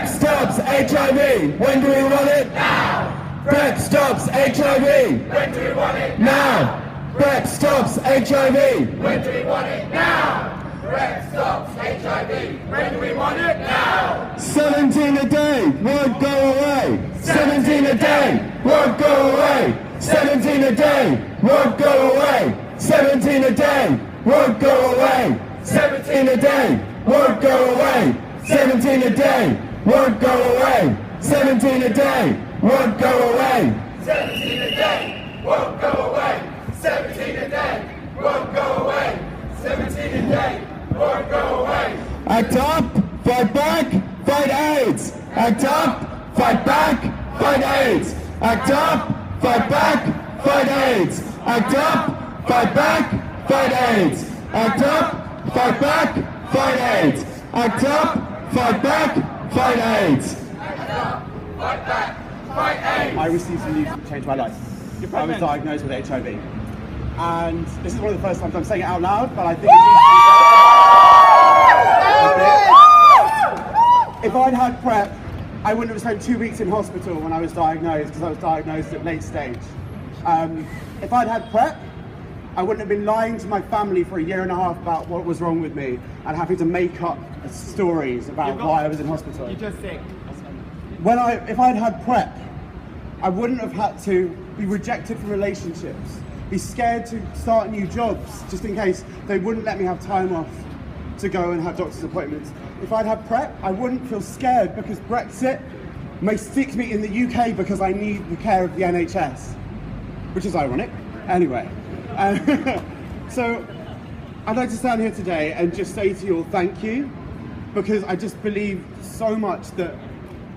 PrEP stops HIV. When do we want it? Now. PrEP stops HIV. When do we want it? Now. PrEP stops HIV. When do we want it? Now. PrEP stops HIV. When do we want it? Now. 17 a day won't go away. 17 a day won't go away. 17 a day won't go away. 17 a day won't go away. 17 a day won't go away. 17 a day won't go away. 17 a day won't go away. 17 a day won't go away. 17 a day won't go away. 17 a day won't go away. Act up, fight back, fight AIDS. Act up, fight back, fight AIDS. Act up, fight back, fight AIDS. Act up, fight back, fight AIDS. Act up, fight back, fight AIDS. Act up, fight back, fight AIDS. Act up, fight back, fight AIDS. I received some news that changed my life. I was diagnosed with HIV. And this is one of the first times I'm saying it out loud, but I think if I'd had PrEP, I wouldn't have spent 2 weeks in hospital when I was diagnosed, because I was diagnosed at late stage. If I'd had PrEP, I wouldn't have been lying to my family for a year and a half about what was wrong with me and having to make up stories about why I was in hospital. You just think. If I'd had PrEP, I wouldn't have had to be rejected from relationships, be scared to start new jobs just in case they wouldn't let me have time off to go and have doctor's appointments. If I'd had PrEP, I wouldn't feel scared because Brexit may stick me in the UK because I need the care of the NHS, which is ironic. Anyway, so I'd like to stand here today and just say to you all thank you, because I just believe so much that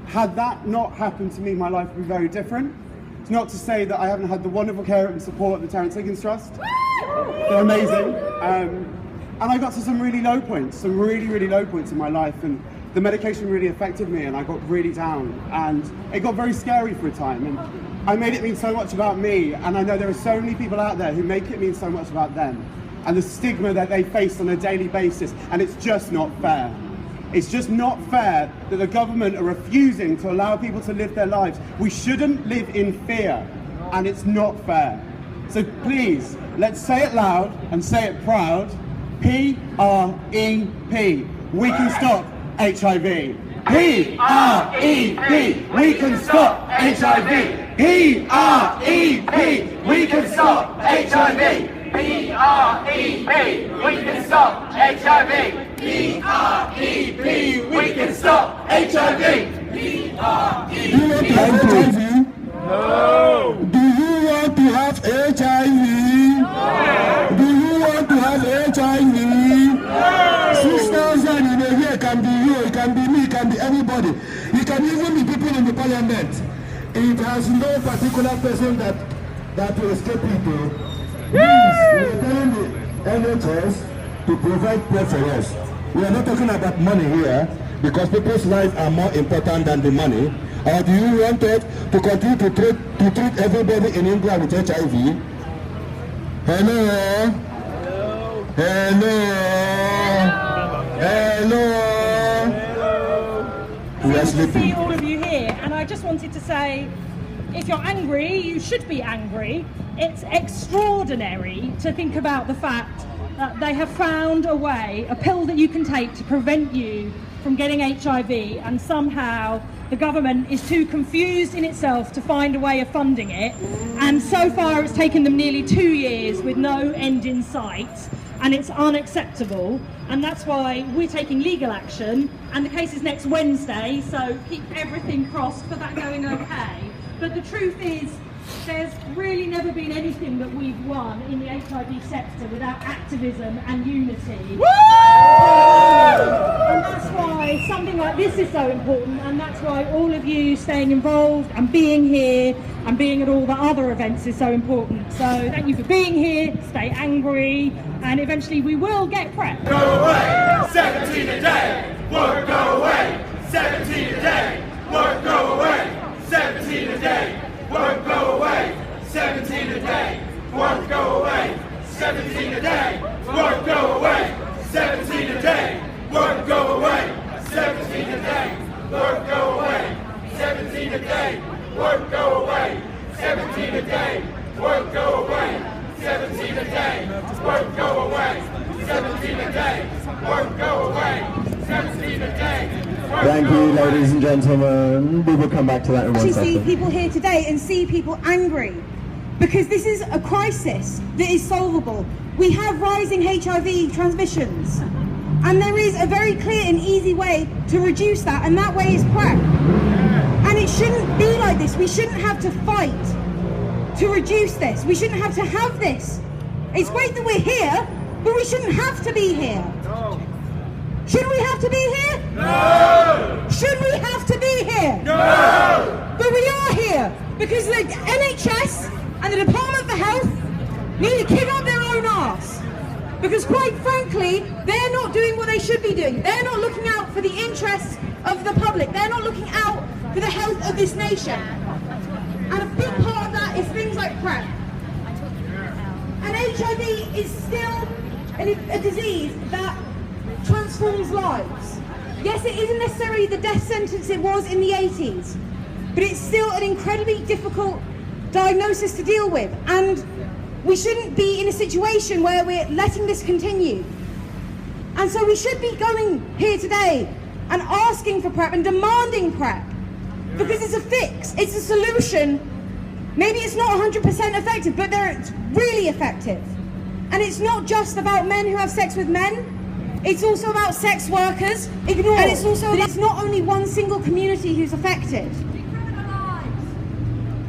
had that not happened to me, my life would be very different. It's not to say that I haven't had the wonderful care and support of the Terence Higgins Trust. They're amazing. And I got to some really low points, some really, really low points in my life, and the medication really affected me and I got really down and it got very scary for a time. And I made it mean so much about me, and I know there are so many people out there who make it mean so much about them and the stigma that they face on a daily basis, and it's just not fair. It's just not fair that the government are refusing to allow people to live their lives. We shouldn't live in fear, and it's not fair. So please, let's say it loud and say it proud. P-R-E-P. We can stop HIV. P-R-E-P. We can stop HIV. P-R-E-P. We can stop HIV. P-R-E-P. We can stop HIV. P-R-E-P. We can stop HIV. P-R-E-P. Do you want to have HIV? No. Do you want to have HIV? No. Do you want to have HIV? No. 6,000 in a year can be you, it can be me, it can be anybody. It can even be people in the parliament. It has no particular person that will escape people. Please, we are telling the NHS to provide PrEP for us. We are not talking about money here, because people's lives are more important than the money. Or do you want us to continue to treat everybody in England with HIV? Hello? Hello? Hello? We are It's good to see sleeping. all of you here, and I just wanted to say, if you're angry, you should be angry. It's extraordinary to think about the fact that they have found a way, a pill that you can take to prevent you from getting HIV, and somehow the government is too confused in itself to find a way of funding it. And so far it's taken them nearly 2 years with no end in sight, and it's unacceptable. And that's why we're taking legal action, and the case is next Wednesday, so keep everything crossed for that going okay. But the truth is, there's really never been anything that we've won in the HIV sector without activism and unity. Woo! And that's why something like this is so important, and that's why all of you staying involved and being here and being at all the other events is so important. So thank you for being here, stay angry, and eventually we will get PrEP. Go away, 17 a day, work go away, 17 a day, work go away, 17 a day. Work go away, 17 a day, work go away, 17 a day, work go away, 17 a day, work go away, 17 a day, work go away. 17 a day, work go away. 17 a day, work go away. 17 a day, work go away. 17 a day, work go away. 17 a day. Thank you, ladies and gentlemen. We will come back to that in one actually see second. people here today and see people angry because this is a crisis that is solvable. We have rising HIV transmissions and there is a very clear and easy way to reduce that, and that way is PrEP. And it shouldn't be like this. We shouldn't have to fight to reduce this. We shouldn't have to have this. It's great that we're here, but we shouldn't have to be here. Should we have to be here? No! Should we have to be here? No! But we are here because the NHS and the Department for Health need to kick up their own arse. Because quite frankly, they're not doing what they should be doing. They're not looking out for the interests of the public. They're not looking out for the health of this nation. And a big part of that is things like PrEP. And HIV is still a disease that transforms lives. Yes, it isn't necessarily the death sentence it was in the 80s, but it's still an incredibly difficult diagnosis to deal with, and we shouldn't be in a situation where we're letting this continue. And so we should be going here today and asking for PrEP and demanding PrEP, because it's a fix, it's a solution. Maybe it's not 100% effective, but it's really effective. And it's not just about men who have sex with men. It's also about sex workers. And it's also it's not only one single community who's affected.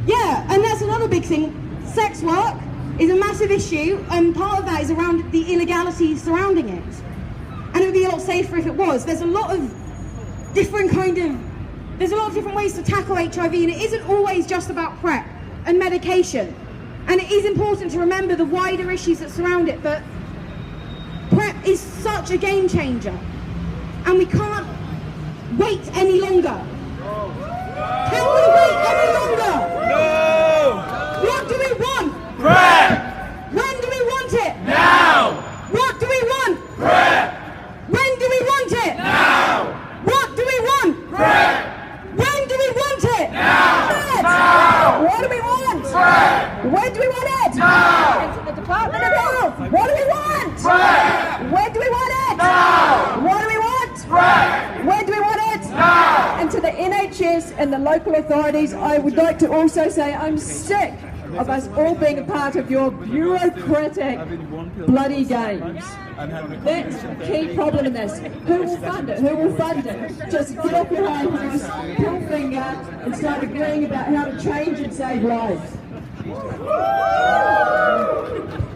Yeah, and that's another big thing. Sex work is a massive issue, and part of that is around the illegality surrounding it. And it would be a lot safer if it was. There's a lot of different ways to tackle HIV, and it isn't always just about PrEP and medication. And it is important to remember the wider issues that surround it, but PrEP is such a game changer, and we can't wait any longer. Can we wait any longer? No! What do we want? PrEP! When do we want it? Now! What do we want? PrEP! When do we want it? Now! What do we want? PrEP! When do we want it? Now! Yes. Now! What do we want? PrEP! When do we want it? Now! Into the Department of Health. What do we want? PrEP! When do we want it? Now! What do we want? PrEP! When do we want it? Now! And to the NHS and the local authorities, I would like to also say I'm sick of us all being a part of your bureaucratic bloody games. That's the key problem in this. Who will fund it? Who will fund it? Just get off your high horse, pull finger, and start agreeing about how to change and save lives.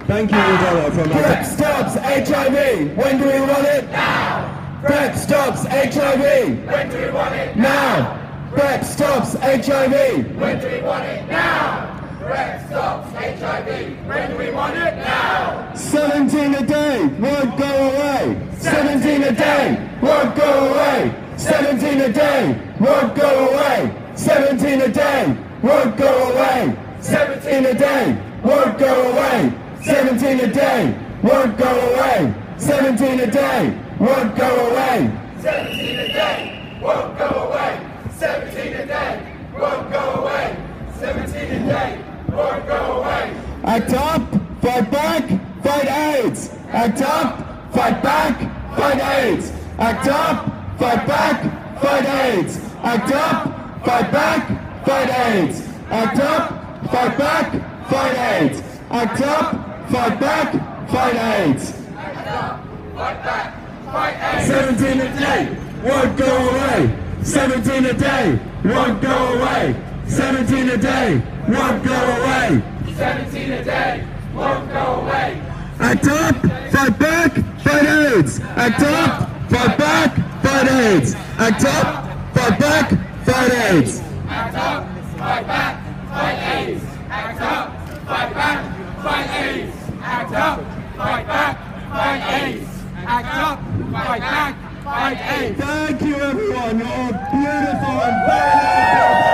Thank you, Udalla, from PrEP stops HIV! When do we want it? Now! PrEP stops HIV! When do we want it? Now! PrEP stops HIV! When do we want it? Now! PrEP stops HIV! When do we want it? Now! 17 a day won't go away. 17 a day! Won't go away! 17 a day! Won't go away! 17 a day! Won't go away! 17 a day! Won't go away! 17 a day! Won't go away! 17 a day! Won't go away! 17 a day! Won't go away! 17 a day! Won't go away! 17 a day! Won't go away! Act up, fight back, fight AIDS. Act up, fight back, fight AIDS. Act up, fight back, fight AIDS. Act up, fight back, fight AIDS. Act up, fight back, fight AIDS. Act up, fight back, fight AIDS. Act up, fight back, fight AIDS! 17 a day won't go away. 17 a day won't go away. 17 a day won't go away. 17 a day! Won't go away! Act up, fight back, fight AIDS. Act up, fight back, fight AIDS. Act up, fight back, fight AIDS. Act up, fight back, fight AIDS! Act up, fight back, fight AIDS! Act up, fight back, fight AIDS! Act up, fight back, fight AIDS! Thank you everyone, you're all beautiful and very